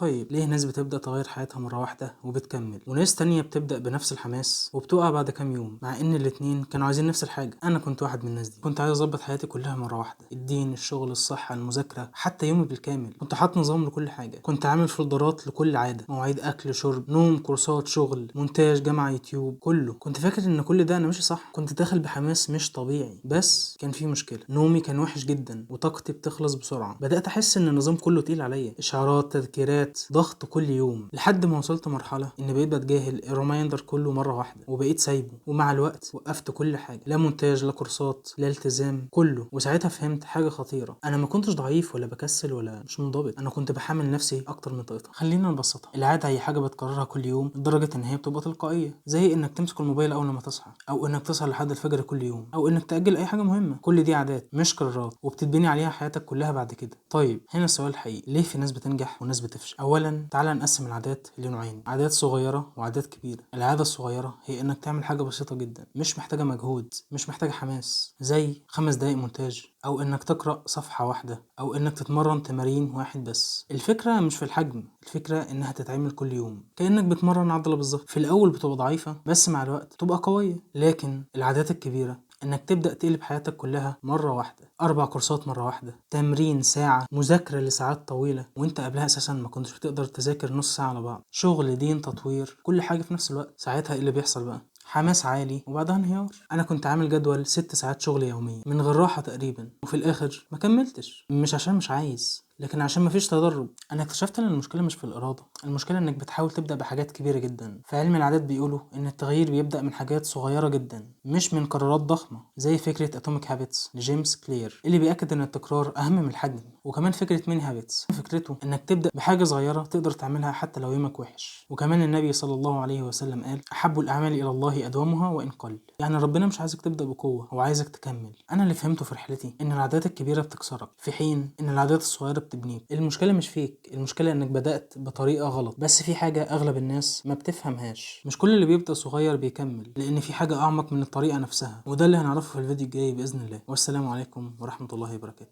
طيب ليه ناس بتبدأ تغير حياتها مرة واحدة وبتكمل، وناس تانية بتبدأ بنفس الحماس وبتقع بعد كام يوم، مع ان الاتنين كانوا عايزين نفس الحاجة؟ انا كنت واحد من الناس دي. كنت عايز اظبط حياتي كلها مرة واحدة، الدين، الشغل، الصحة، المذاكرة، حتى يومي بالكامل. كنت حاطط نظام لكل حاجة، كنت عامل فولدرات لكل عادة، مواعيد اكل، شرب، نوم، كورسات، شغل، مونتاج، جامعة، يوتيوب، كله. كنت فاكر ان كل ده انا ماشي صح، كنت داخل بحماس مش طبيعي. بس كان في مشكلة، نومي كان وحش جدا وطاقتي بتخلص بسرعة. بدأت احس ان النظام كله تقيل عليا، اشعارات، تذكيرات، ضغط كل يوم، لحد ما وصلت مرحلة ان بقيت بتجاهل الريمايندر كله مرة واحدة وبقيت سايبه. ومع الوقت وقفت كل حاجة، لا مونتاج، لا كورسات، لا التزام، كله. وساعتها فهمت حاجة خطيرة، انا ما كنتش ضعيف ولا بكسل ولا مش منضبط، انا كنت بحمل نفسي اكتر من طاقتها. خلينا نبسطها، العادة هي حاجة بتكررها كل يوم لدرجة ان هي بتبقى تلقائية، زي انك تمسك الموبايل اول ما تصحى، او انك تسهر لحد الفجر كل يوم، او انك تأجل اي حاجة مهمة. كل دي عادات مش قرارات، وبتتبني عليها حياتك كلها بعد كده. طيب هنا السؤال الحقيقي، ليه في ناس بتنجح وناس بتفشل؟ اولا تعالى نقسم العادات لنوعين، عادات صغيرة وعادات كبيرة. العادة الصغيرة هي انك تعمل حاجة بسيطة جدا، مش محتاجة مجهود، مش محتاجة حماس، زي 5 دقايق مونتاج، او انك تقرأ صفحة واحدة، او انك تتمرن تمارين واحد بس. الفكرة مش في الحجم، الفكرة انها تتعمل كل يوم، كأنك بتمرن عضلة بالظبط. في الاول بتبقى ضعيفة، بس مع الوقت تبقى قوية. لكن العادات الكبيرة انك تبدأ تقلب حياتك كلها مرة واحدة، 4 كورسات مرة واحدة، تمرين ساعة، مذاكرة لساعات طويلة وانت قبلها اساسا ما كنتش بتقدر تذاكر نص ساعة على بعض، شغل، دين، تطوير، كل حاجة في نفس الوقت. ساعتها ايه اللي بيحصل بقى؟ حماس عالي وبعدها انهيار. انا كنت عامل جدول 6 ساعات شغل يوميا من غير راحة تقريبا، وفي الاخر ما كملتش، مش عشان مش عايز، لكن عشان مفيش تدرج. انا اكتشفت ان المشكله مش في الاراده، المشكله انك بتحاول تبدا بحاجات كبيره جدا. في علم العادات بيقولوا ان التغيير بيبدا من حاجات صغيره جدا، مش من قرارات ضخمه، زي فكره اتوميك هابتس لجيمس كلير اللي بياكد ان التكرار اهم من الحجم. وكمان فكره ميني هابتس، فكرته انك تبدا بحاجه صغيره تقدر تعملها حتى لو يومك وحش. وكمان النبي صلى الله عليه وسلم قال احب الاعمال الى الله ادومها وان قل. يعني ربنا مش عايزك تبدا بقوه، هو عايزك تكمل. انا اللي فهمته في رحلتي ان العادات الكبيره بتكسرك، في حين ان العادات الصغيره بتبنيك. المشكله مش فيك، المشكله انك بدات بطريقه غلط. بس في حاجه اغلب الناس ما بتفهمهاش، مش كل اللي بيبدا صغير بيكمل، لان في حاجه اعمق من الطريقه نفسها. وده اللي هنعرفه في الفيديو الجاي باذن الله. والسلام عليكم ورحمه الله وبركاته.